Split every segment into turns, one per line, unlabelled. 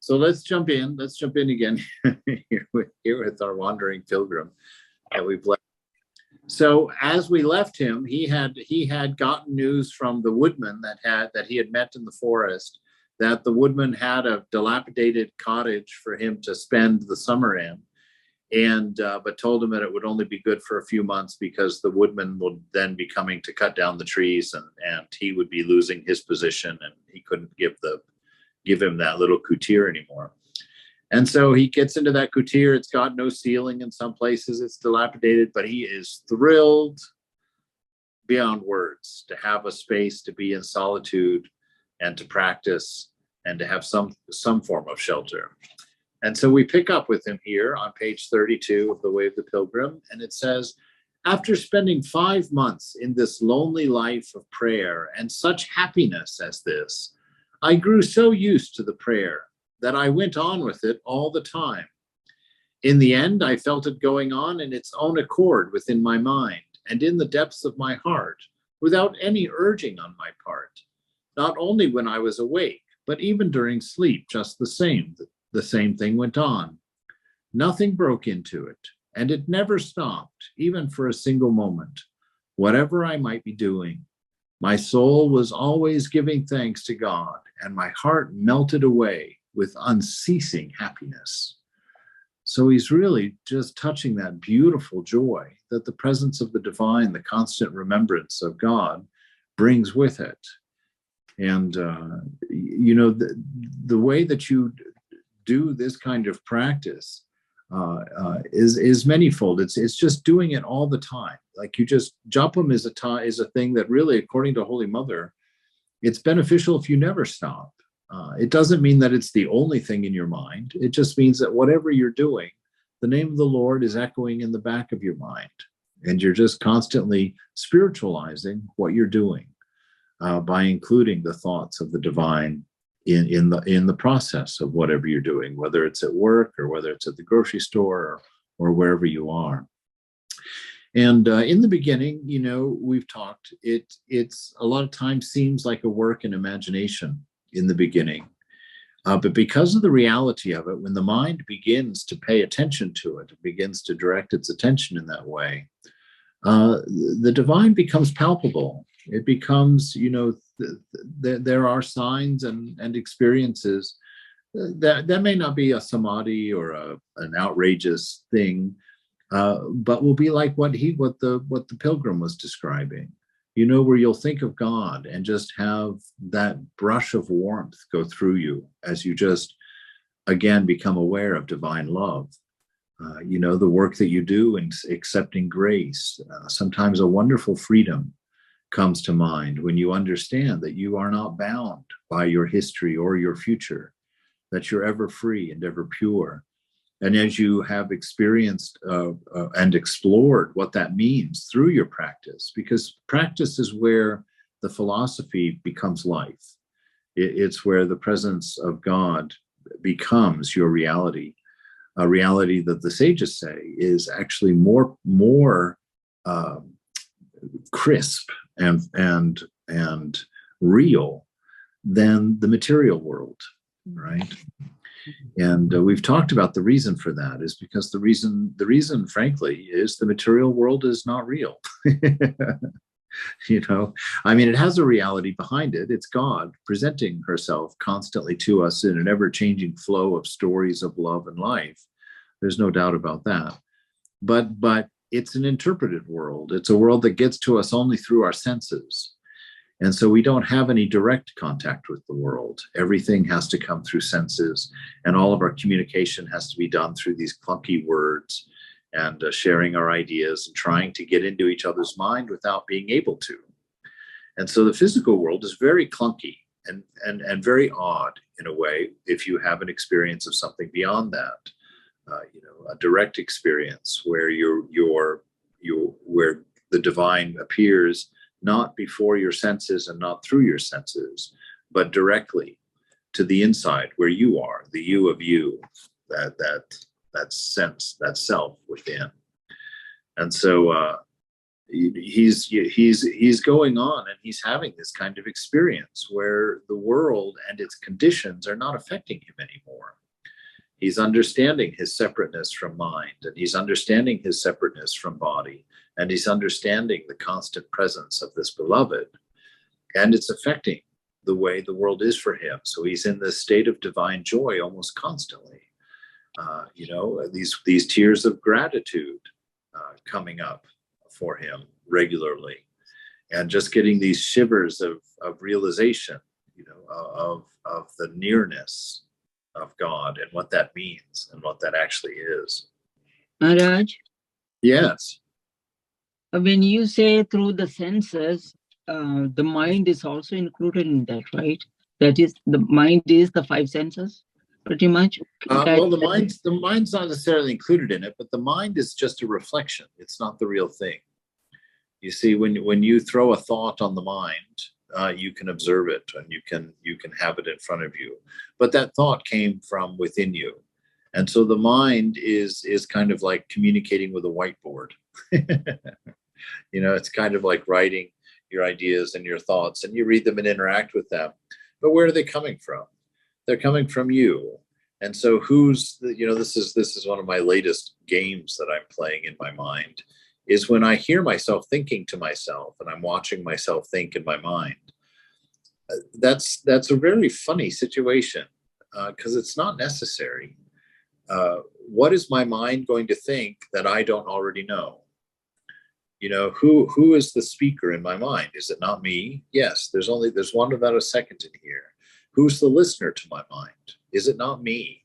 So let's jump in. Let's jump in again here with our wandering pilgrim that we've left. So as we left him, he had gotten news from the woodman that he had met in the forest, that the woodman had a dilapidated cottage for him to spend the summer in, and but told him that it would only be good for a few months because the woodman would then be coming to cut down the trees, and he would be losing his position, and he couldn't give him that little coutier anymore. And so he gets into that coutier. It's got no ceiling in some places. It's dilapidated, but he is thrilled beyond words to have a space to be in solitude and to practice and to have some form of shelter. And so we pick up with him here on page 32 of The Way of the Pilgrim. And it says, after spending 5 months in this lonely life of prayer and such happiness as this, I grew so used to the prayer that I went on with it all the time. In the end, I felt it going on in its own accord within my mind and in the depths of my heart, without any urging on my part, not only when I was awake, but even during sleep, just the same. The same thing went on. Nothing broke into it, and it never stopped, even for a single moment, whatever I might be doing. My soul was always giving thanks to God, and my heart melted away with unceasing happiness. So he's really just touching that beautiful joy that the presence of the divine, the constant remembrance of God, brings with it. And, the way that you do this kind of practice is manifold. It's just doing it all the time. Like you just, jopam is a thing that really, according to Holy Mother, it's beneficial if you never stop. It doesn't mean that it's the only thing in your mind. It just means that whatever you're doing, the name of the Lord is echoing in the back of your mind, and you're just constantly spiritualizing what you're doing by including the thoughts of the divine in the process of whatever you're doing, whether it's at work or whether it's at the grocery store or wherever you are. And in the beginning, we've talked, it's a lot of times seems like a work in imagination in the beginning. But because of the reality of it, when the mind begins to pay attention to it, it begins to direct its attention in that way, the divine becomes palpable. It becomes, there are signs and experiences that may not be a samadhi or an outrageous thing, but will be like what the pilgrim was describing. Where you'll think of God and just have that brush of warmth go through you as you just, again, become aware of divine love. The work that you do in accepting grace, sometimes a wonderful freedom comes to mind when you understand that you are not bound by your history or your future, that you're ever free and ever pure. And as you have experienced and explored what that means through your practice, because practice is where the philosophy becomes life. It's where the presence of God becomes your reality, a reality that the sages say is actually more crisp and real than the material world, right? And we've talked about the reason for that is because the reason, frankly, is the material world is not real. It has a reality behind it. It's God presenting herself constantly to us in an ever-changing flow of stories of love and life. There's no doubt about that. But it's an interpreted world. It's a world that gets to us only through our senses. And so we don't have any direct contact with the world. Everything has to come through senses, and all of our communication has to be done through these clunky words and sharing our ideas and trying to get into each other's mind without being able to. And so the physical world is very clunky and very odd in a way if you have an experience of something beyond that. A direct experience where where the divine appears not before your senses and not through your senses, but directly to the inside where you are, the you of you, that sense, that self within. And so, he's going on and he's having this kind of experience where the world and its conditions are not affecting him anymore. He's understanding his separateness from mind, and he's understanding his separateness from body, and he's understanding the constant presence of this beloved, and it's affecting the way the world is for him. So he's in this state of divine joy almost constantly. These tears of gratitude coming up for him regularly, and just getting these shivers of realization, of the nearness of God and what that means and what that actually is.
Maharaj?
Yes.
When you say through the senses, the mind is also included in that, right? That is, the mind is the five senses, pretty much.
Well, the mind's not necessarily included in it, but the mind is just a reflection. It's not the real thing. You see, when you throw a thought on the mind, you can observe it and you can have it in front of you. But that thought came from within you. And so the mind is kind of like communicating with a whiteboard. It's kind of like writing your ideas and your thoughts, and you read them and interact with them. But where are they coming from? They're coming from you. And so this is one of my latest games that I'm playing in my mind, is when I hear myself thinking to myself and I'm watching myself think in my mind. That's a very funny situation, because it's not necessary. What is my mind going to think that I don't already know? Who is the speaker in my mind? Is it not me? Yes, there's one without a second in here. Who's the listener to my mind? Is it not me?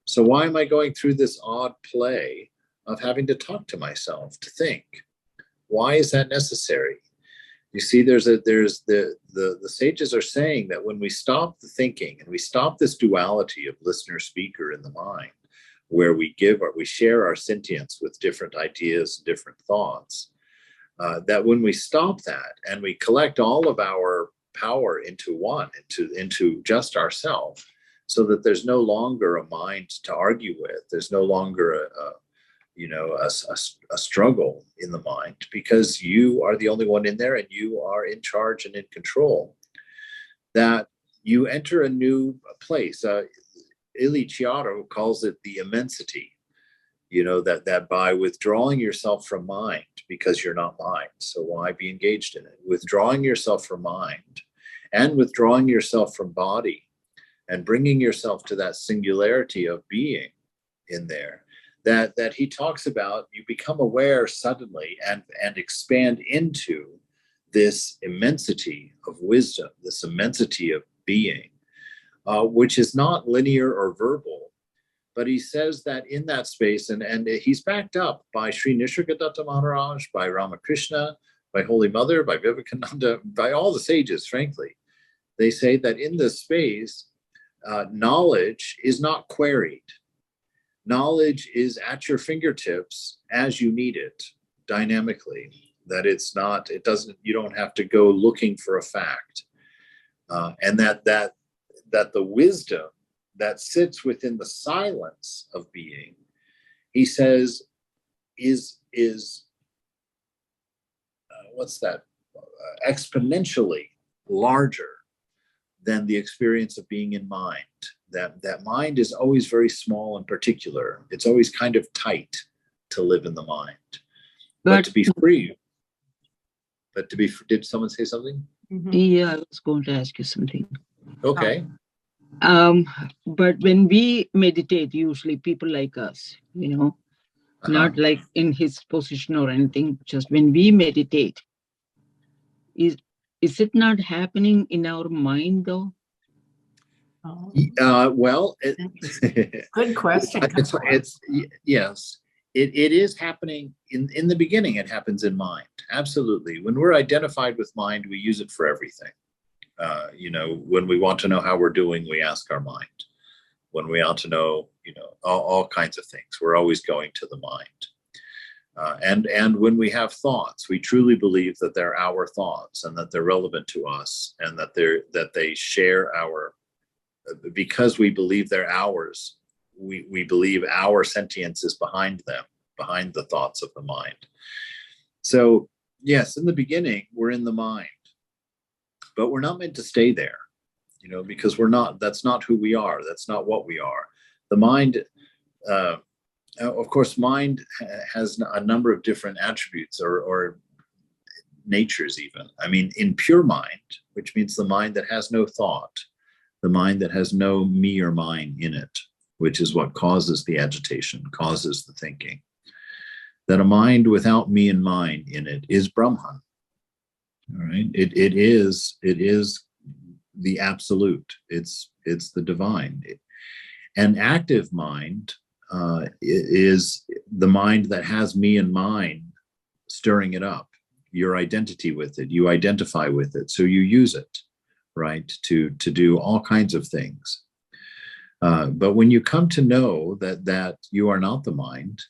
So why am I going through this odd play of having to talk to myself to think? Why is that necessary? You see, the sages are saying that when we stop the thinking and we stop this duality of listener speaker in the mind, where we share our sentience with different ideas and different thoughts, that when we stop that and we collect all of our power into one, into just ourselves, so that there's no longer a mind to argue with, there's no longer a struggle in the mind, because you are the only one in there and you are in charge and in control, that you enter a new place. Ili Chiaro calls it the immensity, that by withdrawing yourself from mind, because you're not mind, so why be engaged in it? Withdrawing yourself from mind and withdrawing yourself from body and bringing yourself to that singularity of being in there, that he talks about, you become aware suddenly and expand into this immensity of wisdom, this immensity of being, which is not linear or verbal. But he says that in that space, and he's backed up by Sri Nisargadatta Maharaj, by Ramakrishna, by Holy Mother, by Vivekananda, by all the sages, frankly. They say that in this space, knowledge is not queried. Knowledge is at your fingertips as you need it, dynamically. That you don't have to go looking for a fact. And that the wisdom that sits within the silence of being, he says, is exponentially larger than the experience of being in mind. That mind is always very small and particular. It's always kind of tight to live in the mind. But to be free. Did someone say something?
Yeah, I was going to ask you something.
Okay.
But when we meditate, usually people like us, not like in his position or anything, just when we meditate, is it not happening in our mind though?
Well,
good question.
Yes, it is happening in the beginning. It happens in mind. Absolutely. When we're identified with mind, we use it for everything. When we want to know how we're doing, we ask our mind. When we want to know, all kinds of things, we're always going to the mind. And when we have thoughts, we truly believe that they're our thoughts and that they're relevant to us, and that they share our. Because we believe they're ours, we believe our sentience is behind them, behind the thoughts of the mind. So yes, in the beginning, we're in the mind, but we're not meant to stay there, because that's not who we are. That's not what we are. The mind, of course, mind has a number of different attributes or natures even. I mean, in pure mind, which means the mind that has no thought, the mind that has no me or mine in it, which is what causes the agitation, causes the thinking. That a mind without me and mine in it is Brahman. All right. It is the absolute. It's the divine. An active mind is the mind that has me and mine stirring it up, your identity with it. You identify with it, so you use it, right, to do all kinds of things. But when you come to know that you are not the mind,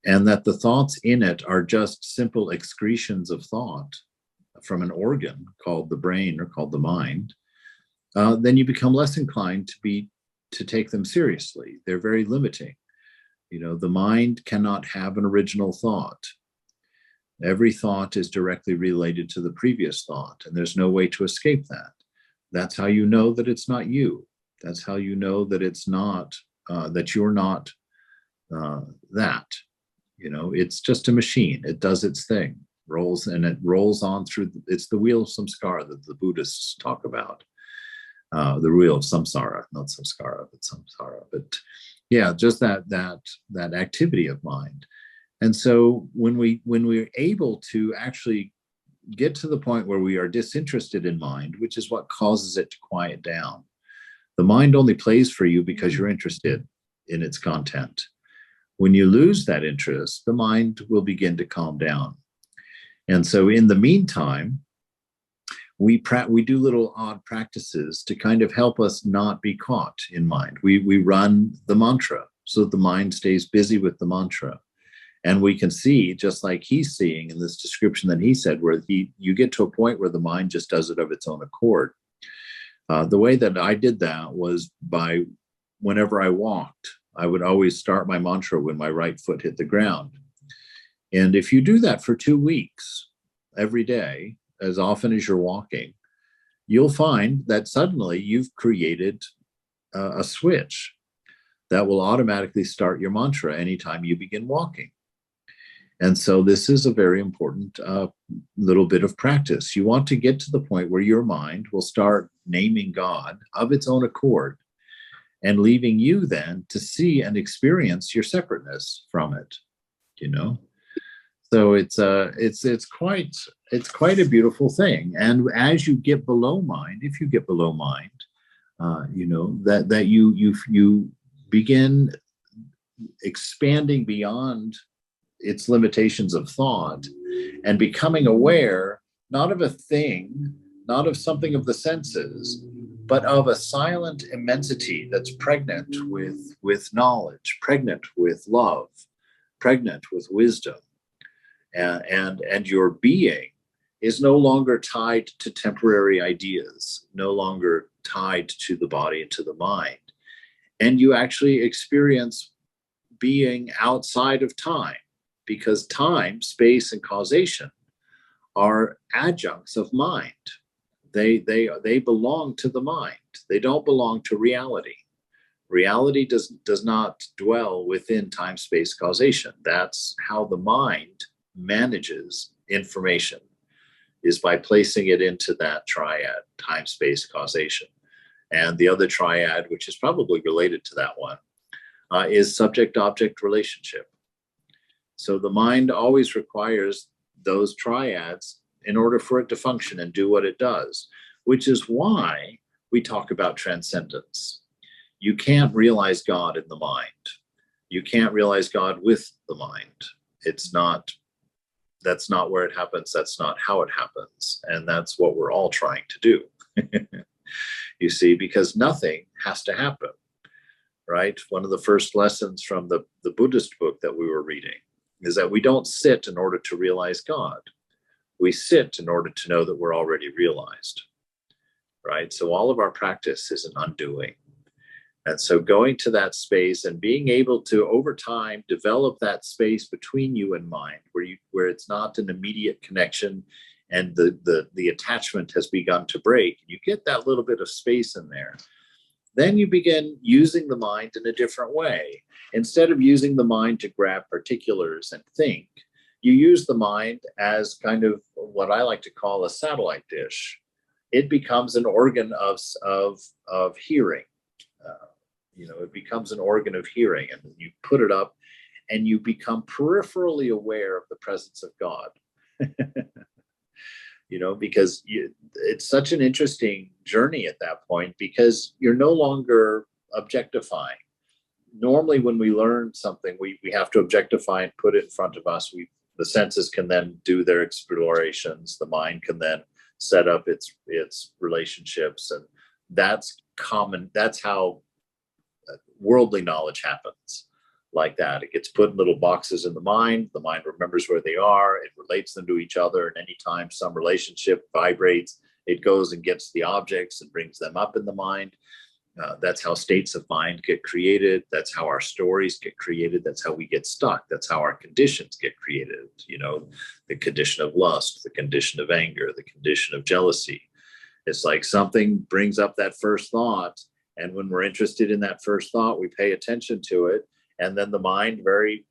and that the thoughts in it are just simple excretions of thought from an organ called the brain or called the mind, then you become less inclined to take them seriously. They're very limiting. The mind cannot have an original thought. Every thought is directly related to the previous thought, and there's no way to escape that. That's how you know that it's not you. That's how you know that it's not, that you're not that. It's just a machine. It does its thing, rolls on through. It's the wheel of samskara that the Buddhists talk about. The wheel of samsara, not samskara, but samsara. But yeah, just that activity of mind. And so when we're able to actually get to the point where we are disinterested in mind, which is what causes it to quiet down. The mind only plays for you because you're interested in its content. When you lose that interest, the mind will begin to calm down. And so in the meantime, we do little odd practices to kind of help us not be caught in mind. We run the mantra so that the mind stays busy with the mantra. And we can see, just like he's seeing in this description that he said, where you get to a point where the mind just does it of its own accord. The way that I did that was by whenever I walked, I would always start my mantra when my right foot hit the ground. And if you do that for 2 weeks, every day, as often as you're walking, you'll find that suddenly you've created a switch that will automatically start your mantra anytime you begin walking. And so this is a very important little bit of practice. You want to get to the point where your mind will start naming God of its own accord and leaving you then to see and experience your separateness from it, So it's quite a beautiful thing. And as you get below mind, if you get below mind, that you begin expanding beyond its limitations of thought and becoming aware, not of a thing, not of something of the senses, but of a silent immensity that's pregnant with knowledge, pregnant with love, pregnant with wisdom. And your being is no longer tied to temporary ideas, no longer tied to the body and to the mind. And you actually experience being outside of time, because time, space, and causation are adjuncts of mind. They belong to the mind. They don't belong to reality. Reality does not dwell within time, space, causation. That's how the mind manages information, is by placing it into that triad, time, space, causation. And the other triad, which is probably related to that one, is subject-object relationship. So the mind always requires those triads in order for it to function and do what it does, which is why we talk about transcendence. You can't realize God in the mind. You can't realize God with the mind. That's not where it happens. That's not how it happens. And that's what we're all trying to do. You see, because nothing has to happen, right? One of the first lessons from the Buddhist book that we were reading is that we don't sit in order to realize God. We sit in order to know that we're already realized, right? So all of our practice is an undoing. And so going to that space and being able to, over time, develop that space between you and mind, where it's not an immediate connection and the attachment has begun to break. You get that little bit of space in there. Then you begin using the mind in a different way. Instead of using the mind to grab particulars and think, you use the mind as kind of what I like to call a satellite dish. It becomes an organ of hearing. It becomes an organ of hearing, and you put it up and you become peripherally aware of the presence of God. Because it's such an interesting journey at that point, because you're no longer objectifying. Normally, when we learn something, we have to objectify and put it in front of us. The senses can then do their explorations. The mind can then set up its relationships, and that's common. That's how worldly knowledge happens, like that. It gets put in little boxes in the mind. The mind remembers where they are. It relates them to each other. And anytime some relationship vibrates, it goes and gets the objects and brings them up in the mind. That's how states of mind get created. That's how our stories get created. That's how we get stuck. That's how our conditions get created. The condition of lust, the condition of anger, the condition of jealousy. It's like something brings up that first thought. And when we're interested in that first thought, we pay attention to it. And then the mind, very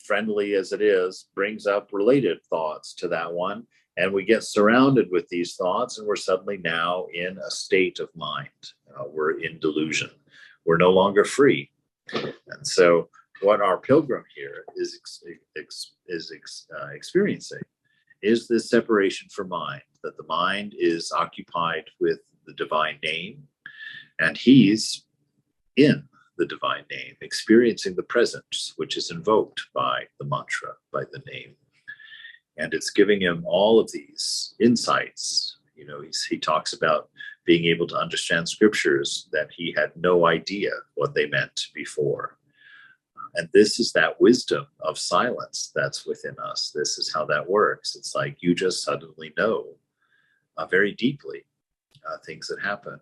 friendly as it is, brings up related thoughts to that one. And we get surrounded with these thoughts, and we're suddenly now in a state of mind. We're in delusion. We're no longer free. And so what our pilgrim here is experiencing is this separation from mind, that the mind is occupied with the divine name, and he's in the divine name, experiencing the presence which is invoked by the mantra, by the name. And it's giving him all of these insights. He talks about being able to understand scriptures that he had no idea what they meant before. And this is that wisdom of silence that's within us. This is how that works. It's like you just suddenly know very deeply things that happen.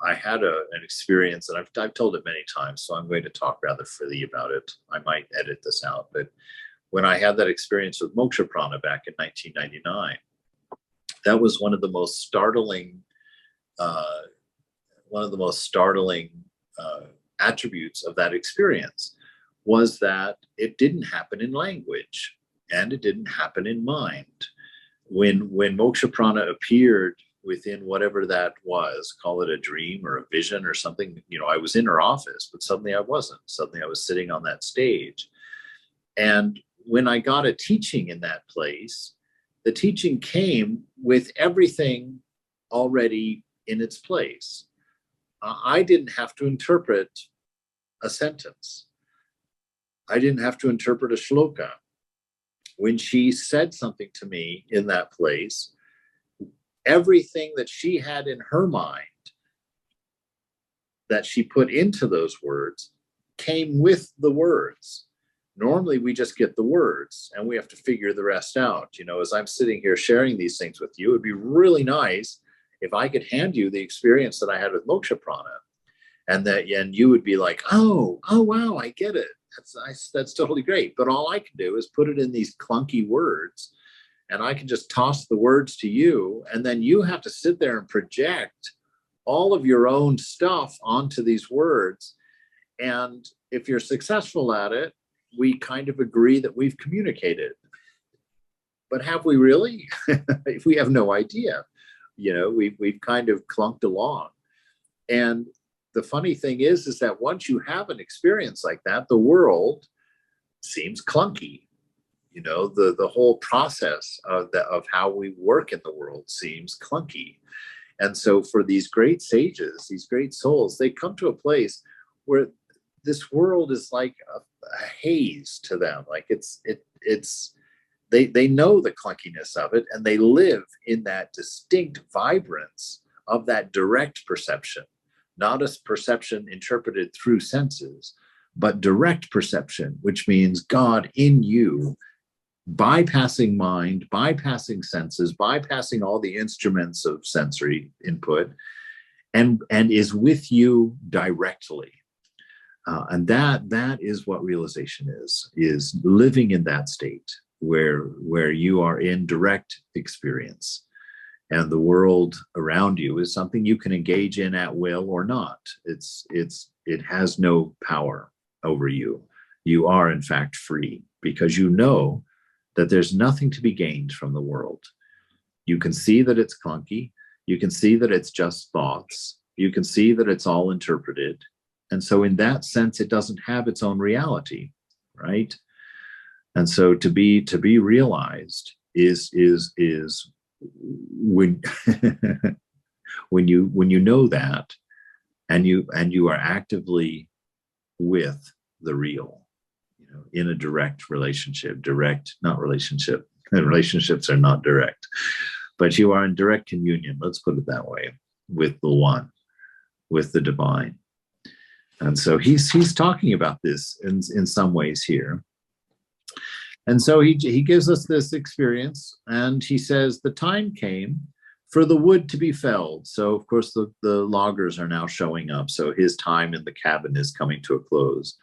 I had an experience, and I've told it many times, so I'm going to talk rather freely about it. I might edit this out, but when I had that experience with Moksha Prana back in 1999, that was one of the most startling attributes of that experience, was that it didn't happen in language and it didn't happen in mind. When Moksha Prana appeared within whatever that was, call it a dream or a vision or something, I was in her office, but suddenly I wasn't. Suddenly I was sitting on that stage. And when I got a teaching in that place, the teaching came with everything already in its place. I didn't have to interpret a sentence. I didn't have to interpret a shloka. When she said something to me in that place, everything that she had in her mind that she put into those words came with the words. Normally, we just get the words and we have to figure the rest out. As I'm sitting here sharing these things with you, it'd be really nice if I could hand you the experience that I had with Moksha Prana, and you would be like, oh, wow, I get it. That's nice. That's totally great. But all I can do is put it in these clunky words, and I can just toss the words to you, and then you have to sit there and project all of your own stuff onto these words. And if you're successful at it, we kind of agree that we've communicated. But have we really? We have no idea. We've kind of clunked along. And the funny thing is that once you have an experience like that, the world seems clunky. The whole process of how we work in the world seems clunky. And so for these great sages, these great souls, they come to a place where this world is like a haze to them. Like they know the clunkiness of it, and they live in that distinct vibrance of that direct perception, not a perception interpreted through senses, but direct perception, which means God in you, bypassing mind, bypassing senses, bypassing all the instruments of sensory input, and is with you directly. And that is what realization is living in that state where you are in direct experience, and the world around you is something you can engage in at will or not. It has no power over you. You are in fact free, because you know that there's nothing to be gained from the world. You can see that it's clunky. You can see that it's just thoughts. You can see that it's all interpreted. And so in that sense, it doesn't have its own reality, right? And so to be realized is when when you know that, and you are actively with the real, in a direct relationship, not relationship, and relationships are not direct, but you are in direct communion, let's put it that way, with the one, with the divine. And so he's talking about this in some ways here. And so he gives us this experience, and he says the time came for the wood to be felled. So of course the loggers are now showing up. So his time in the cabin is coming to a close.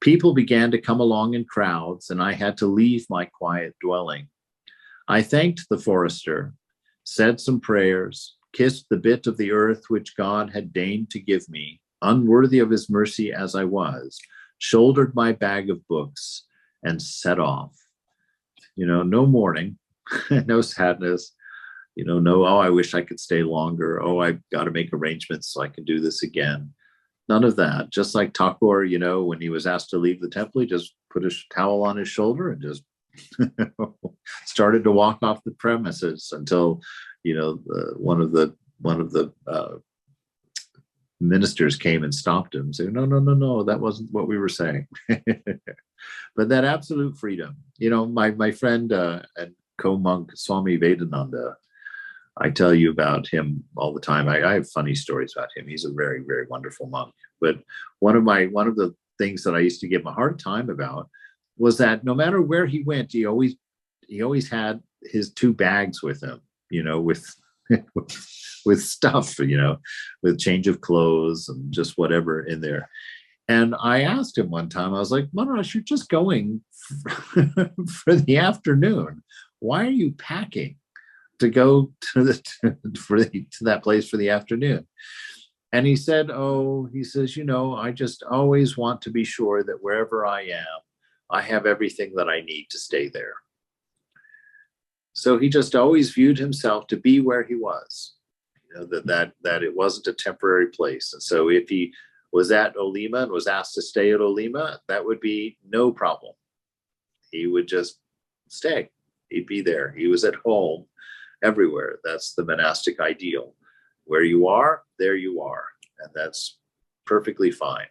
People began to come along in crowds, and I had to leave my quiet dwelling. I thanked the forester, said some prayers, kissed the bit of the earth which God had deigned to give me, unworthy of his mercy as I was, shouldered my bag of books, and set off. No mourning, no sadness, no, oh, I wish I could stay longer. Oh, I've got to make arrangements so I can do this again. None of that. Just like Thakur, when he was asked to leave the temple, he just put a towel on his shoulder and just started to walk off the premises until, one of the ministers came and stopped him, saying, no, that wasn't what we were saying. But that absolute freedom, my friend and co-monk Swami Vedananda, I tell you about him all the time. I have funny stories about him. He's a very, very wonderful monk. But one of the things that I used to give him a hard time about was that no matter where he went, he always had his 2 bags with him, with with stuff, with change of clothes and just whatever in there. And I asked him one time, I was like, Maharaj, you're just going for the afternoon. Why are you packing to go to that place for the afternoon? And he said, I just always want to be sure that wherever I am, I have everything that I need to stay there. So he just always viewed himself to be where he was, that it wasn't a temporary place. And so if he was at Olima and was asked to stay at Olima, that would be no problem. He would just stay. He'd be there. He was at home everywhere. That's the monastic ideal. Where you are, there you are. And that's perfectly fine.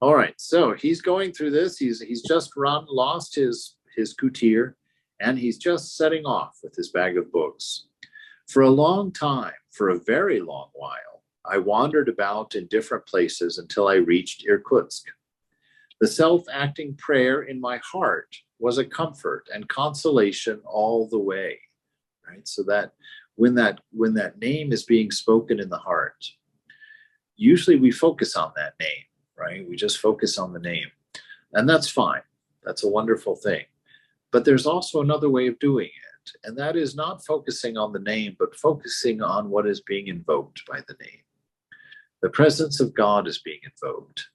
All right, so he's going through this. He's just lost his kutir, and he's just setting off with his bag of books. For a long time, for a very long while, I wandered about in different places until I reached Irkutsk. The self-acting prayer in my heart was a comfort and consolation all the way, right? So that when that name is being spoken in the heart, usually we focus on that name, right? We just focus on the name, and that's fine. That's a wonderful thing. But there's also another way of doing it, and that is not focusing on the name, but focusing on what is being invoked by the name. The presence of God is being invoked.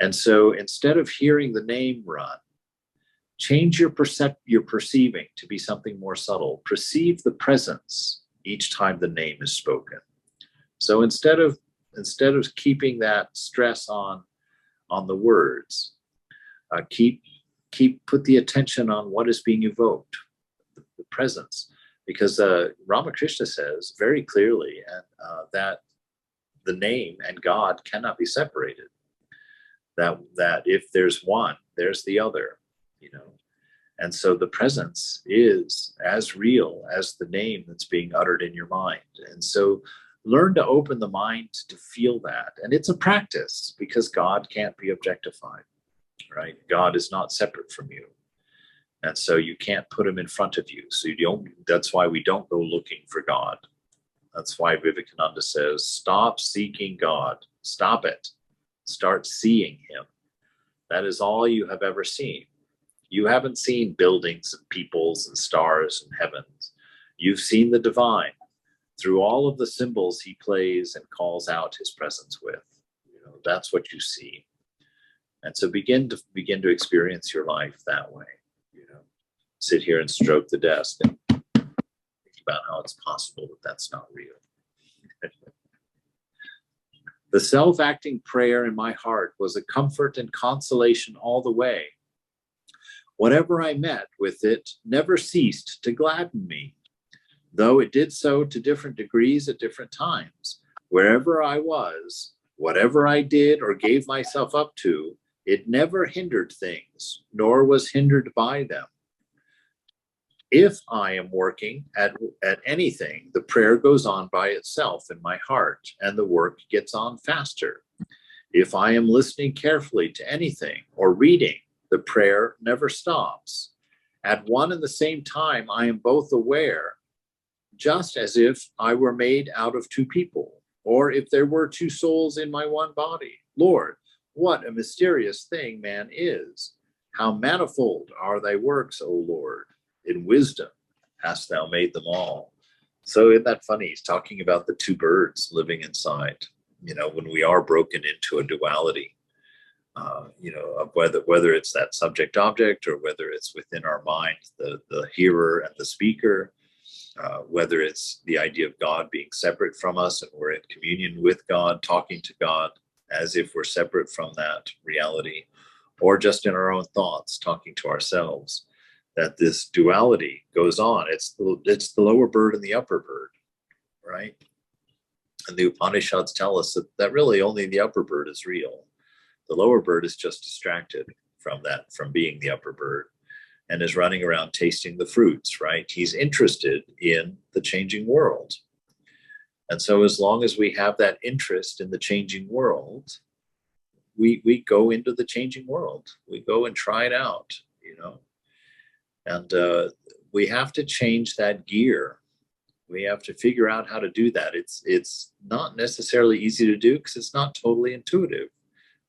And so instead of hearing the name run, change your perceiving to be something more subtle. Perceive the presence each time the name is spoken. So instead of keeping that stress on the words, put the attention on what is being evoked, the presence, because Ramakrishna says very clearly that the name and God cannot be separated. That if there's one, there's the other, And so the presence is as real as the name that's being uttered in your mind. And so learn to open the mind to feel that. And it's a practice, because God can't be objectified, right? God is not separate from you. And so you can't put him in front of you. So that's why we don't go looking for God. That's why Vivekananda says, stop seeking God. Stop it. Start seeing him. That is all you have ever seen. You haven't seen buildings and peoples and stars and heavens. You've seen the divine through all of the symbols he plays and calls out his presence with. That's what you see. And so begin to experience your life that way. Sit here and stroke the desk and think about how it's possible that that's not real. The self-acting prayer in my heart was a comfort and consolation all the way. Whatever I met with it never ceased to gladden me, though it did so to different degrees at different times. Wherever I was, whatever I did or gave myself up to, it never hindered things, nor was hindered by them. If I am working at anything, the prayer goes on by itself in my heart, and the work gets on faster. If I am listening carefully to anything or reading, the prayer never stops. At one and the same time, I am both aware, just as if I were made out of two people, or if there were two souls in my one body. Lord, what a mysterious thing man is. How manifold are thy works, O Lord. In wisdom hast thou made them all. So isn't that funny? He's talking about the two birds living inside, when we are broken into a duality, of whether it's that subject object or whether it's within our mind, the hearer and the speaker, whether it's the idea of God being separate from us and we're in communion with God, talking to God as if we're separate from that reality, or just in our own thoughts, talking to ourselves. That this duality goes on. It's the lower bird and the upper bird, right? And the Upanishads tell us that really only the upper bird is real. The lower bird is just distracted from being the upper bird, and is running around tasting the fruits, right? He's interested in the changing world. And so as long as we have that interest in the changing world, we go into the changing world. We go and try it out, And we have to change that gear. We have to figure out how to do that. It's not necessarily easy to do because it's not totally intuitive.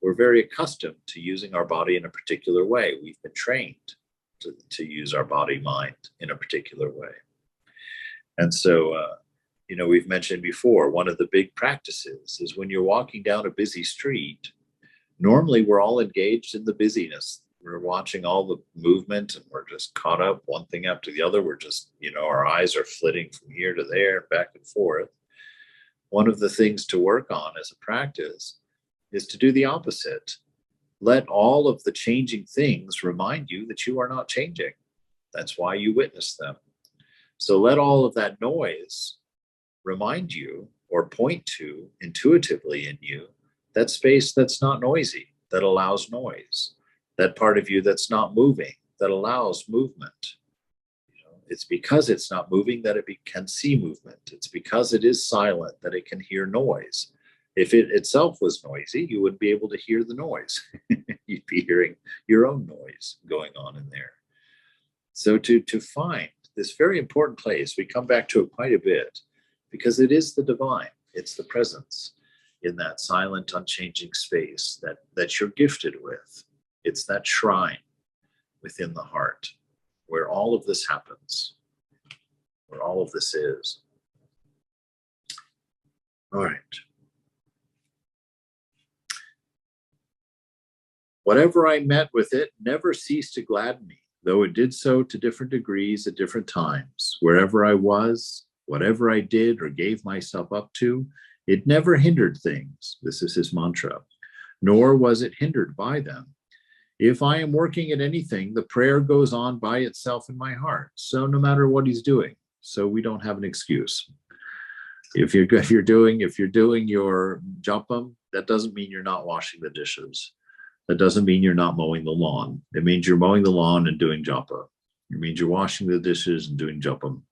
We're very accustomed to using our body in a particular way. We've been trained to use our body mind in a particular way. And so, we've mentioned before, one of the big practices is when you're walking down a busy street, normally we're all engaged in the busyness. We're watching all the movement and we're just caught up one thing after the other. We're just, our eyes are flitting from here to there, back and forth. One of the things to work on as a practice is to do the opposite. Let all of the changing things remind you that you are not changing. That's why you witness them. So let all of that noise remind you or point to intuitively in you that space that's not noisy, that allows noise. That part of you that's not moving, that allows movement. It's because it's not moving that it can see movement. It's because it is silent that it can hear noise. If it itself was noisy, you wouldn't be able to hear the noise. You'd be hearing your own noise going on in there. So to find this very important place, we come back to it quite a bit because it is the divine. It's the presence in that silent, unchanging space that you're gifted with. It's that shrine within the heart where all of this happens, where all of this is. All right. Whatever I met with it never ceased to gladden me, though it did so to different degrees at different times. Wherever I was, whatever I did or gave myself up to, it never hindered things. This is his mantra, nor was it hindered by them. If I am working at anything, the prayer goes on by itself in my heart. So no matter what he's doing, so we don't have an excuse. If you're doing your japam, that doesn't mean you're not washing the dishes. That doesn't mean you're not mowing the lawn. It means you're mowing the lawn and doing japa. It means you're washing the dishes and doing japam.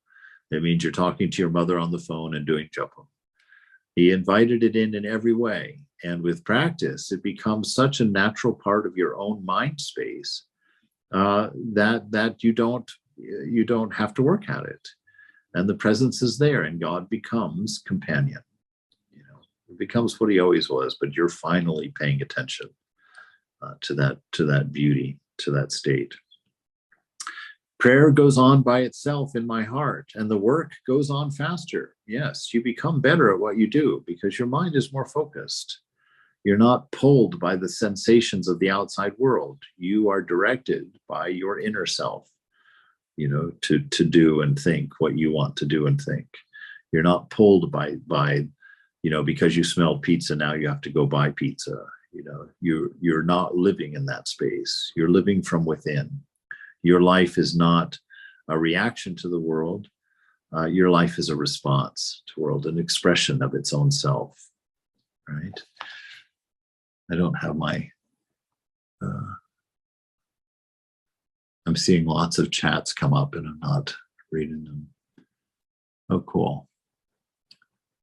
It means you're talking to your mother on the phone and doing japam. He invited it in every way. And with practice, it becomes such a natural part of your own mind space that you don't have to work at it. and the presence is there, and God becomes companion. It becomes what he always was, but you're finally paying attention to that beauty, to that state. Prayer goes on by itself in my heart, and the work goes on faster. Yes, you become better at what you do because your mind is more focused. You're not pulled by the sensations of the outside world. You are directed by your inner self, to do and think what you want to do and think. You're not pulled by because you smell pizza, now you have to go buy pizza. You're not living in that space. You're living from within. Your life is not a reaction to the world. Your life is a response to the world, an expression of its own self, right? I don't have my, I'm seeing lots of chats come up and I'm not reading them. Oh, cool.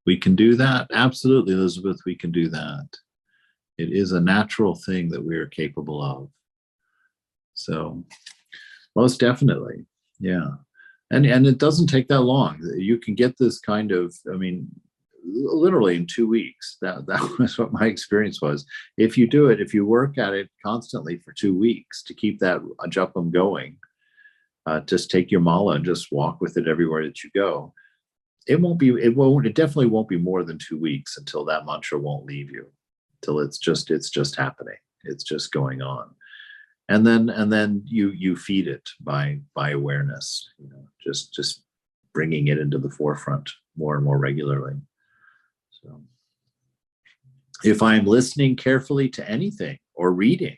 We can do that. Absolutely, Elizabeth, we can do that. It is a natural thing that we are capable of. So most definitely, yeah. And it doesn't take that long. You can get this kind of, literally in 2 weeks. That was what my experience was. If you do it, if you work at it constantly for 2 weeks to keep that japa going, just take your mala and just walk with it everywhere that you go. It definitely won't be more than 2 weeks until that mantra won't leave you, till it's just happening. It's just going on. And then you feed it by awareness, just bringing it into the forefront more and more regularly. So if I'm listening carefully to anything or reading,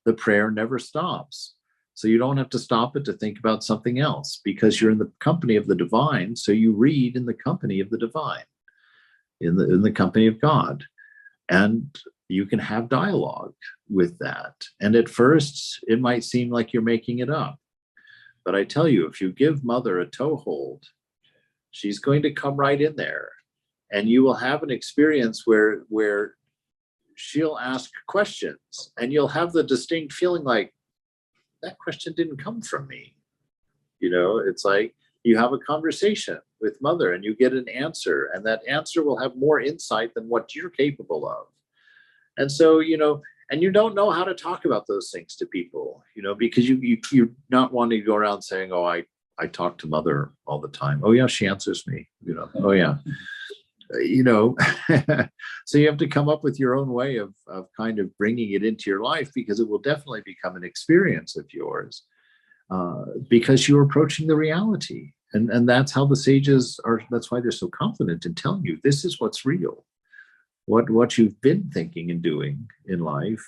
the prayer never stops. So you don't have to stop it to think about something else because you're in the company of the divine. So you read in the company of the divine, in the company of God. And you can have dialogue with that. And at first, it might seem like you're making it up. But I tell you, if you give mother a toehold, she's going to come right in there. And you will have an experience where she'll ask questions. And you'll have the distinct feeling like, that question didn't come from me. It's like you have a conversation with mother and you get an answer. And that answer will have more insight than what you're capable of. And so, and you don't know how to talk about those things to people, because you're not wanting to go around saying, oh, I talk to mother all the time. Oh, yeah, she answers me, oh, yeah. So you have to come up with your own way of kind of bringing it into your life, because it will definitely become an experience of yours, because you're approaching the reality. And that's how the sages are. That's why they're so confident in telling you, this is what's real. What you've been thinking and doing in life,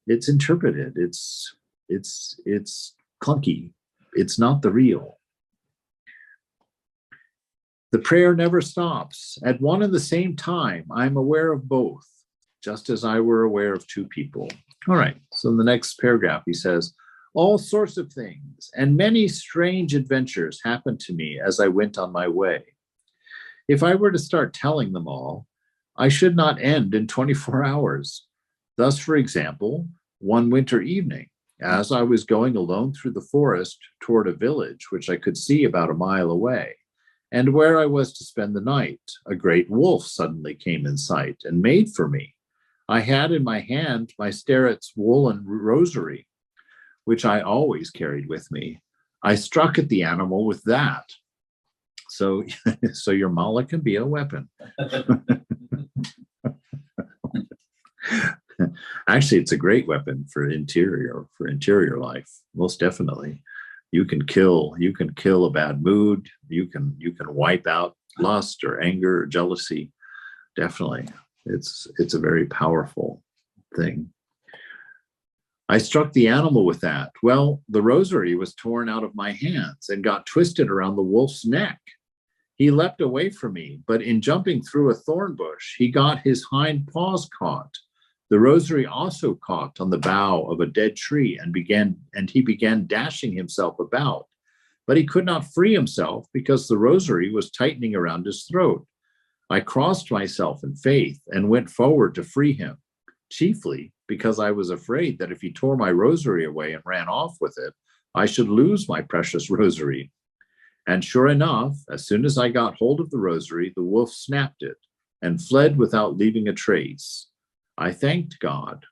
it's interpreted. It's clunky. It's not the real. The prayer never stops. At one and the same time, I'm aware of both, just as I were aware of two people. All right. So in the next paragraph, he says, all sorts of things and many strange adventures happened to me as I went on my way. If I were to start telling them all, I should not end in 24 hours. Thus, for example, one winter evening, as I was going alone through the forest toward a village which I could see about a mile away, and where I was to spend the night, a great wolf suddenly came in sight and made for me. I had in my hand my starets woolen rosary, which I always carried with me. I struck at the animal with that. So your mala can be a weapon. Actually, it's a great weapon for interior life. Most definitely. You can kill a bad mood. You can wipe out lust or anger or jealousy. Definitely. It's a very powerful thing. I struck the animal with that. Well, the rosary was torn out of my hands and got twisted around the wolf's neck. He leapt away from me, but in jumping through a thorn bush, he got his hind paws caught. The rosary also caught on the bough of a dead tree and he began dashing himself about. But he could not free himself because the rosary was tightening around his throat. I crossed myself in faith and went forward to free him, chiefly because I was afraid that if he tore my rosary away and ran off with it, I should lose my precious rosary. And sure enough, as soon as I got hold of the rosary, the wolf snapped it and fled without leaving a trace. I thanked God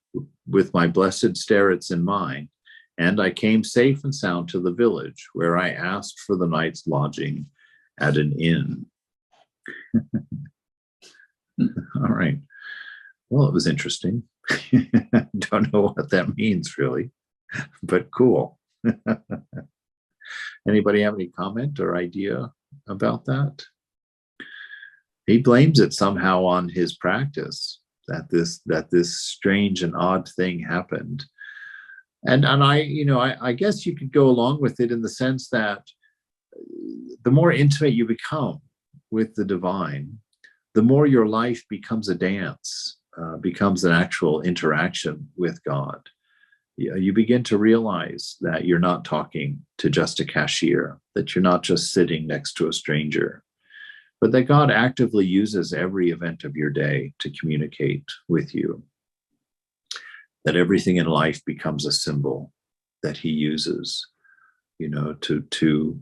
with my blessed starets in mind, and I came safe and sound to the village, where I asked for the night's lodging at an inn. All right. Well, it was interesting. Don't know what that means, really, but cool. Anybody have any comment or idea about that? He blames it somehow on his practice, that this strange and odd thing happened. And I guess you could go along with it in the sense that the more intimate you become with the divine, the more your life becomes a dance, becomes an actual interaction with God. You begin to realize that you're not talking to just a cashier, that you're not just sitting next to a stranger, but that God actively uses every event of your day to communicate with you, that everything in life becomes a symbol that he uses, to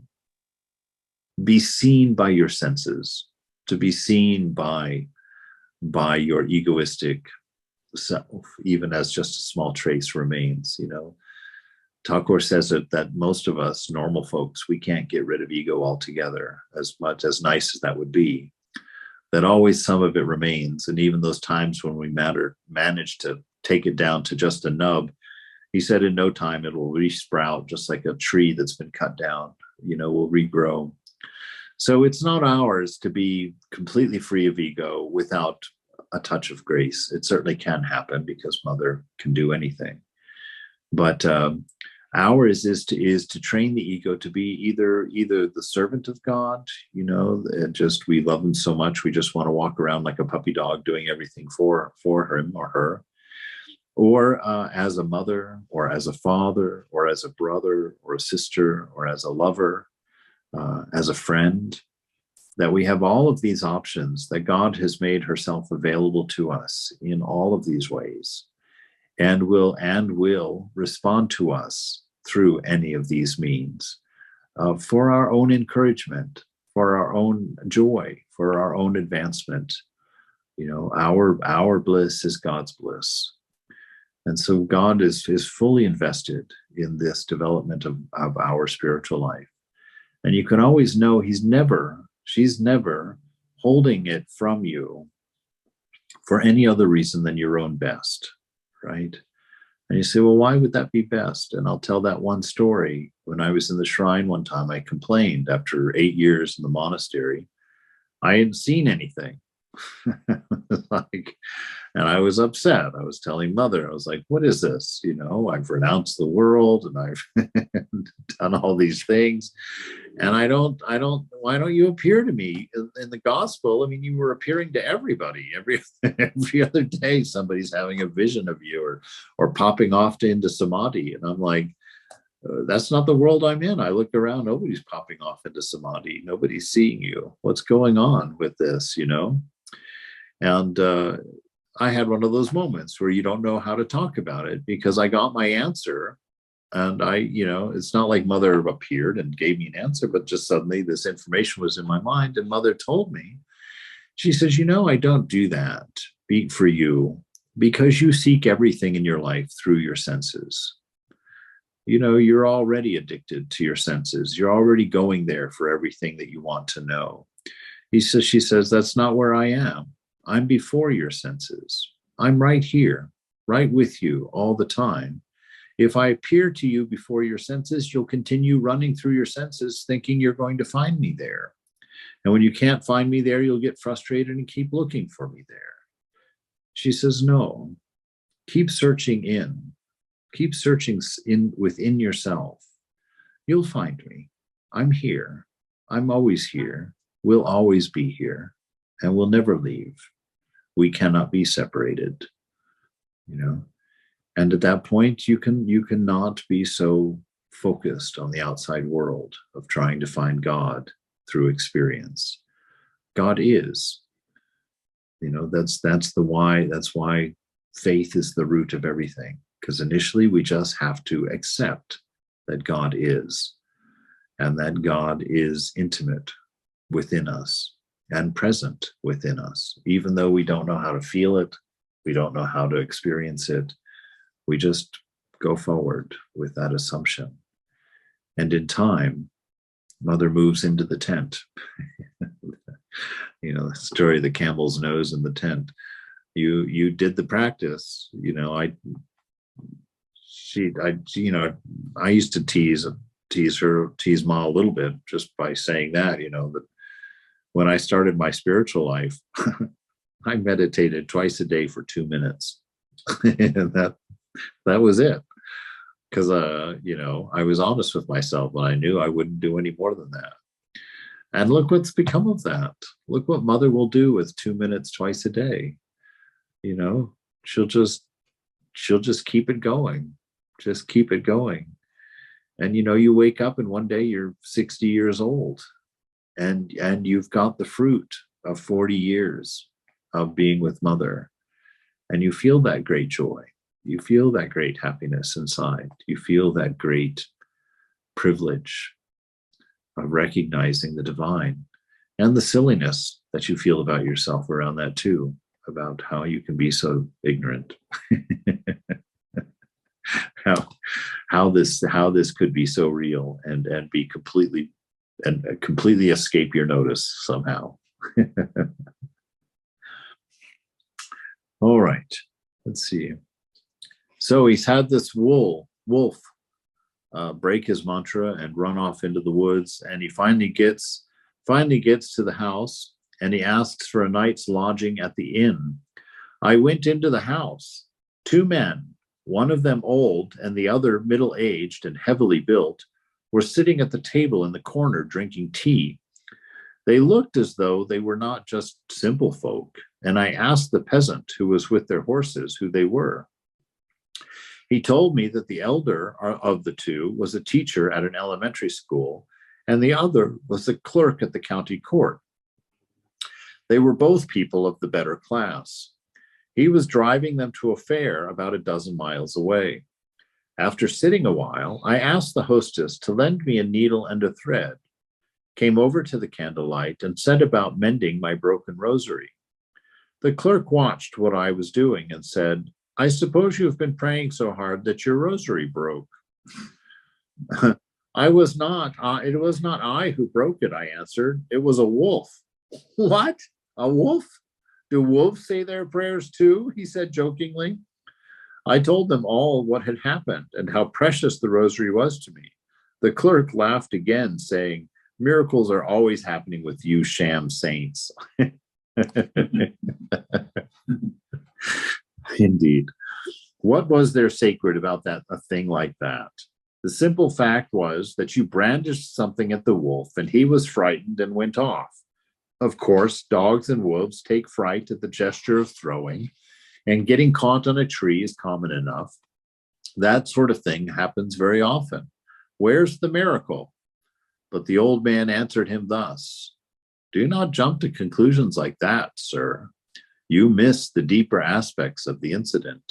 be seen by your senses, to be seen by your egoistic self, even as just a small trace remains. Thakur says that most of us normal folks, we can't get rid of ego altogether, as much as nice as that would be, that always some of it remains. And even those times when we manage to take it down to just a nub, he said in no time it will resprout, just like a tree that's been cut down, will regrow. So it's not ours to be completely free of ego without a touch of grace. It certainly can happen, because Mother can do anything. But ours is to train the ego to be either the servant of God, just we love him so much we just want to walk around like a puppy dog doing everything for him or her, or as a mother, or as a father, or as a brother, or a sister, or as a lover, as a friend. That we have all of these options, that God has made herself available to us in all of these ways, and will respond to us through any of these means, for our own encouragement, for our own joy, for our own advancement. Our bliss is God's bliss. And so God is fully invested in this development of our spiritual life. And you can always know she's never holding it from you for any other reason than your own best, right? And you say, well, why would that be best? And I'll tell that one story. When I was in the shrine one time, I complained after 8 years in the monastery. I hadn't seen anything. And I was upset. I was telling Mother, I was like, what is this? I've renounced the world and I've done all these things. And why don't you appear to me in the gospel? I mean, you were appearing to everybody. Every other day, somebody's having a vision of you or popping off into samadhi. And I'm like, that's not the world I'm in. I look around, nobody's popping off into samadhi. Nobody's seeing you. What's going on with this, And I had one of those moments where you don't know how to talk about it, because I got my answer. And it's not like Mother appeared and gave me an answer, but just suddenly this information was in my mind. And Mother told me, she says, I don't do that for you, because you seek everything in your life through your senses. You're already addicted to your senses. You're already going there for everything that you want to know. She says, that's not where I am. I'm before your senses. I'm right here, right with you all the time. If I appear to you before your senses, you'll continue running through your senses thinking you're going to find me there. And when you can't find me there, you'll get frustrated and keep looking for me there. She says, no, keep searching in. Keep searching within yourself. You'll find me. I'm here. I'm always here. We'll always be here. And we'll never leave. We cannot be separated. And at that point, you cannot be so focused on the outside world of trying to find God through experience. God is. That's why faith is the root of everything. Because initially we just have to accept that God is. and that God is intimate within us and present within us, even though we don't know how to feel it, we don't know how to experience it. We just go forward with that assumption. And in time, Mother moves into the tent. You know, the story of the camel's nose in the tent. You did the practice. You know, I used to tease Ma a little bit just by saying that, you know, that when I started my spiritual life, I meditated twice a day for 2 minutes. And that was it. Because, you know, I was honest with myself and I knew I wouldn't do any more than that. And look what's become of that. Look what Mother will do with 2 minutes twice a day. You know, she'll just keep it going. Just keep it going. And, you know, you wake up and one day you're 60 years old and you've got the fruit of 40 years of being with Mother. And you feel that great joy. You feel that great happiness inside. You feel that great privilege of recognizing the divine and the silliness that you feel about yourself around that too, about how you can be so ignorant. how this could be so real and be completely escape your notice somehow. All right, let's see. So he's had this wolf break his mantra and run off into the woods, and he finally gets to the house, and he asks for a night's lodging at the inn. I went into the house. 2 men, one of them old and the other middle-aged and heavily built, were sitting at the table in the corner drinking tea. They looked as though they were not just simple folk, and I asked the peasant who was with their horses who they were. He told me that the elder of the two was a teacher at an elementary school, and the other was a clerk at the county court. They were both people of the better class. He was driving them to a fair about a dozen miles away. After sitting a while, I asked the hostess to lend me a needle and a thread, came over to the candlelight, and set about mending my broken rosary. The clerk watched what I was doing and said, I suppose you've been praying so hard that your rosary broke. It was not I who broke it, I answered. It was a wolf. What? A wolf? Do wolves say their prayers too? He said jokingly. I told them all what had happened and how precious the rosary was to me. The clerk laughed again, saying, miracles are always happening with you sham saints. Indeed. What was there sacred about a thing like that? The simple fact was that you brandished something at the wolf and he was frightened and went off. Of course, dogs and wolves take fright at the gesture of throwing, and getting caught on a tree is common enough. That sort of thing happens very often. Where's the miracle? But the old man answered him thus, do not jump to conclusions like that, sir. You miss the deeper aspects of the incident.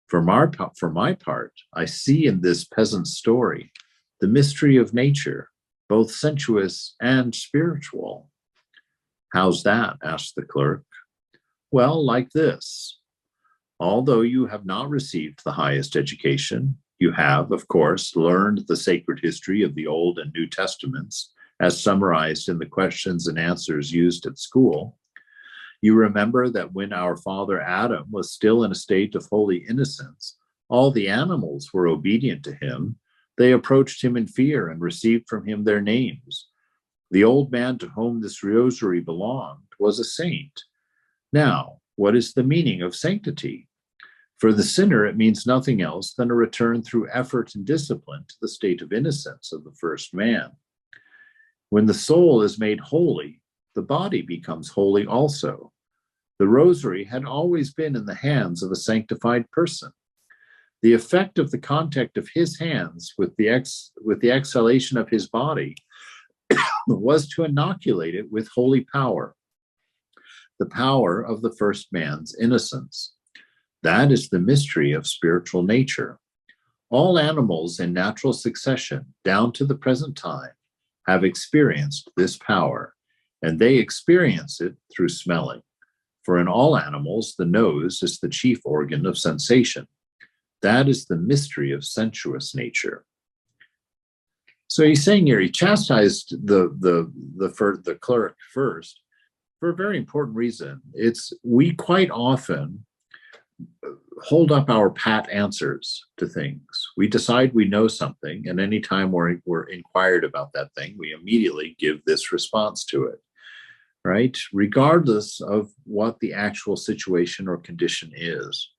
For my part, I see in this peasant's story the mystery of nature, both sensuous and spiritual. How's that? Asked the clerk. Well, like this. Although you have not received the highest education, you have, of course, learned the sacred history of the Old and New Testaments, as summarized in the questions and answers used at school. You remember that when our father Adam was still in a state of holy innocence, all the animals were obedient to him. They approached him in fear and received from him their names. The old man to whom this rosary belonged was a saint. Now, what is the meaning of sanctity? For the sinner, it means nothing else than a return through effort and discipline to the state of innocence of the first man. When the soul is made holy, the body becomes holy also. The rosary had always been in the hands of a sanctified person. The effect of the contact of his hands with the exhalation of his body was to inoculate it with holy power, the power of the first man's innocence. That is the mystery of spiritual nature. All animals in natural succession, down to the present time, have experienced this power, and they experience it through smelling. For in all animals, the nose is the chief organ of sensation. That is the mystery of sensuous nature. So he's saying here, he chastised the cleric first for a very important reason. We quite often hold up our pat answers to things. We decide we know something, and anytime we're inquired about that thing, we immediately give this response to it, right? Regardless of what the actual situation or condition is.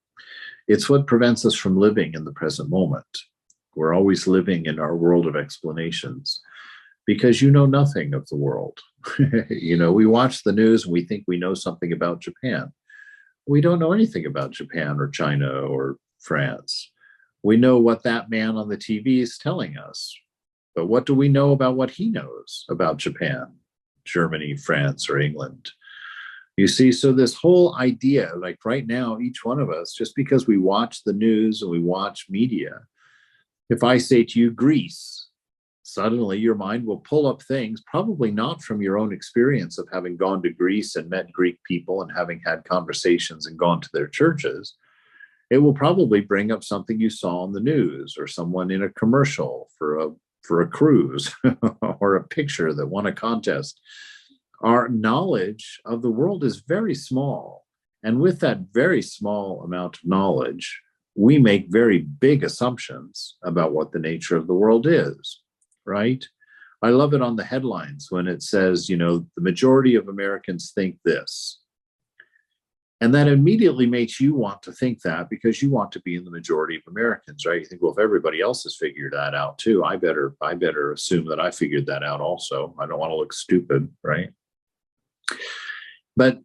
It's what prevents us from living in the present moment. We're always living in our world of explanations because you know nothing of the world. We watch the news and we think we know something about Japan. We don't know anything about Japan or China or France. We know what that man on the TV is telling us. But what do we know about what he knows about Japan, Germany, France, or England? You see, so this whole idea, like right now, each one of us, just because we watch the news and we watch media, if I say to you, Greece, suddenly your mind will pull up things, probably not from your own experience of having gone to Greece and met Greek people and having had conversations and gone to their churches. It will probably bring up something you saw on the news or someone in a commercial for a cruise or a picture that won a contest. Our knowledge of the world is very small. And with that very small amount of knowledge, we make very big assumptions about what the nature of the world is, right? I love it on the headlines when it says, the majority of Americans think this. And that immediately makes you want to think that because you want to be in the majority of Americans, right? You think, well, if everybody else has figured that out too, I better assume that I figured that out also. I don't want to look stupid, right? But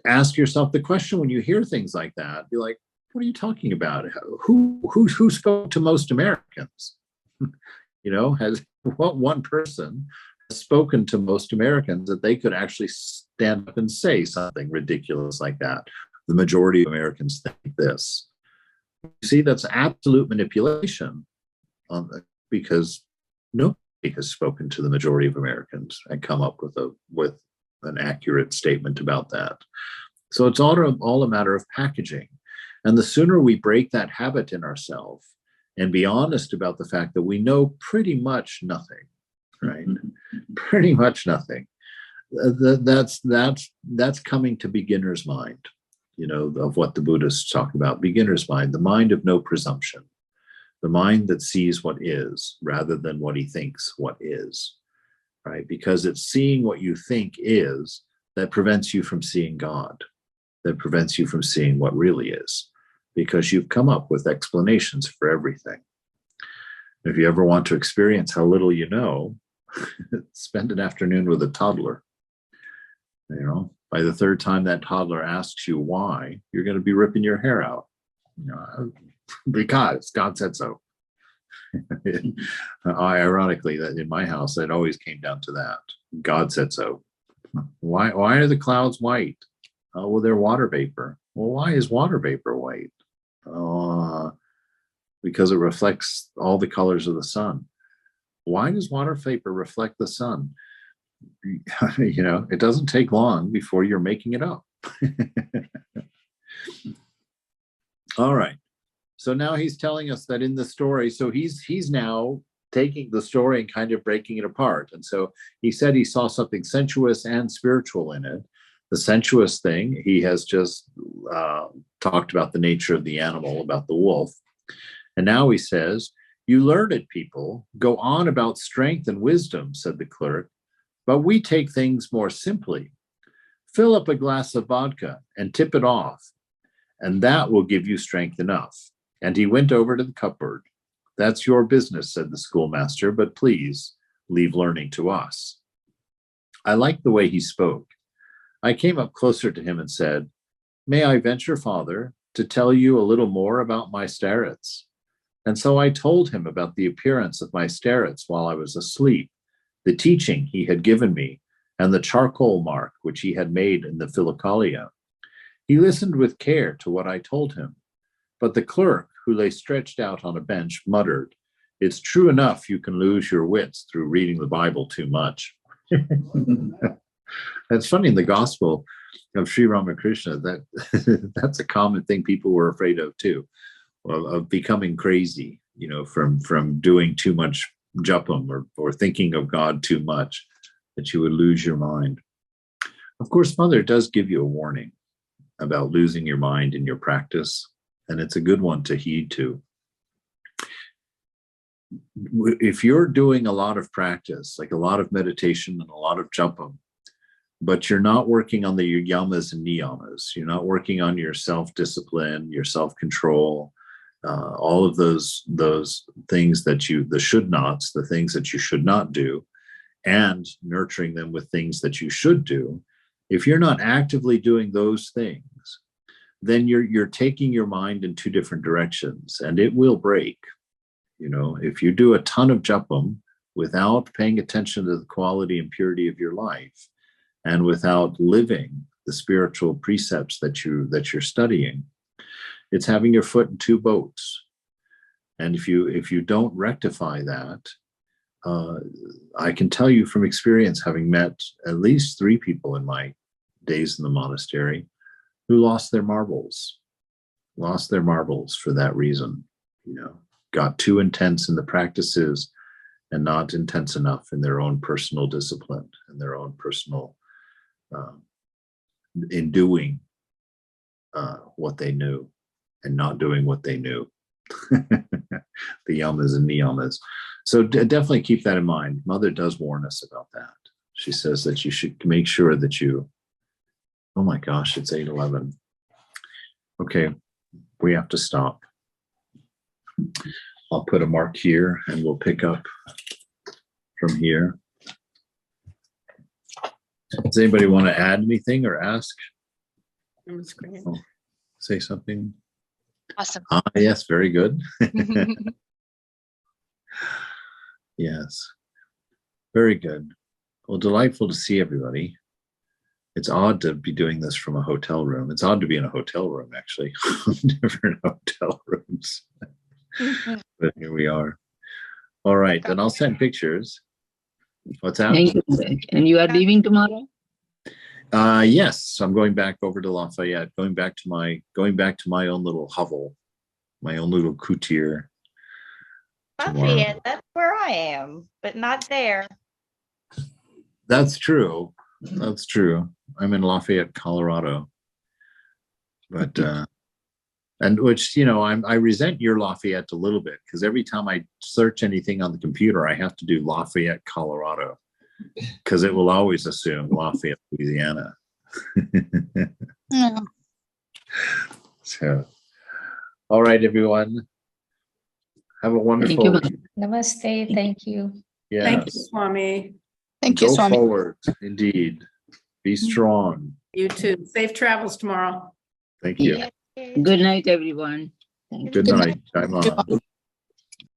ask yourself the question when you hear things like that, be like, what are you talking about? Who spoke to most Americans? Has what one person has spoken to most Americans that they could actually stand up and say something ridiculous like that? The majority of Americans think this. You see, that's absolute manipulation because nobody has spoken to the majority of Americans and come up with an accurate statement about that. So it's all a matter of packaging. And the sooner we break that habit in ourselves and be honest about the fact that we know pretty much nothing, right? Pretty much nothing. That's coming to beginner's mind, of what the Buddhists talk about. Beginner's mind, the mind of no presumption, the mind that sees what is rather than what he thinks what is, right? Because it's seeing what you think is that prevents you from seeing God, that prevents you from seeing what really is, because you've come up with explanations for everything. If you ever want to experience how little you know, spend an afternoon with a toddler. By the third time that toddler asks you why, you're going to be ripping your hair out. Because God said so. Ironically, that in my house, it always came down to that. God said so. Why are the clouds white? Oh, well, they're water vapor. Well, why is water vapor white? Because it reflects all the colors of the sun. Why does water vapor reflect the sun? It doesn't take long before you're making it up. All right. So now he's telling us that in the story, so he's now taking the story and kind of breaking it apart. And so he said he saw something sensuous and spiritual in it. The sensuous thing, he has just talked about the nature of the animal, about the wolf. And now he says, you learned people go on about strength and wisdom, said the clerk, but we take things more simply. Fill up a glass of vodka and tip it off, and that will give you strength enough. And he went over to the cupboard. That's your business, said the schoolmaster, but please leave learning to us. I liked the way he spoke. I came up closer to him and said, may I venture, Father, to tell you a little more about my starets? And so I told him about the appearance of my starets while I was asleep, the teaching he had given me, and the charcoal mark which he had made in the philokalia. He listened with care to what I told him, but the clerk, who lay stretched out on a bench, muttered, it's true enough you can lose your wits through reading the Bible too much. That's funny, in the gospel of Sri Ramakrishna, that that's a common thing people were afraid of too, of becoming crazy, from doing too much japam or thinking of God too much, that you would lose your mind. Of course, Mother does give you a warning about losing your mind in your practice, and it's a good one to heed to. If you're doing a lot of practice, like a lot of meditation and a lot of japam, but you're not working on the yamas and niyamas, you're not working on your self-discipline, your self-control, all of those things the should nots, the things that you should not do, and nurturing them with things that you should do. If you're not actively doing those things, then you're taking your mind in two different directions, and it will break. If you do a ton of japam without paying attention to the quality and purity of your life, and without living the spiritual precepts that you're studying, it's having your foot in two boats. And if you don't rectify that, I can tell you from experience, having met at least 3 people in my days in the monastery who lost their marbles for that reason. Got too intense in the practices and not intense enough in their own personal discipline and their own personal in doing what they knew and not doing what they knew. The yamas and niyamas. So definitely keep that in mind. Mother does warn us about that. She says that you should make sure that you, oh my gosh, it's 8:11. Okay, we have to stop. I'll put a mark here and we'll pick up from here. Does anybody want to add anything or ask? Oh, say something.
Awesome.
Yes, very good. Yes, very good. Well, delightful to see everybody. It's odd to be doing this from a hotel room. It's odd to be in a hotel room, actually. Different hotel rooms. But here we are. All right, then I'll send pictures. What's that?
Thank you. And you are leaving tomorrow?
Yes, I'm going back over to Lafayette, going back to my own little hovel, my own little kutir.
Lafayette, that's where I am, but not there.
That's true. That's true. I'm in Lafayette, Colorado. But and which, I resent your Lafayette a little bit, because every time I search anything on the computer, I have to do Lafayette, Colorado, because it will always assume Lafayette, Louisiana.
Mm.
So, all right, everyone. Have a wonderful.
Thank you.
Namaste. Thank you.
Yes.
Thank you, Swami.
Thank you,
Go
Swami.
forward, indeed. Be strong.
You too. Safe travels tomorrow.
Thank you.
Yeah.
Good night, everyone. Thank you.
Good night. Jai Ma.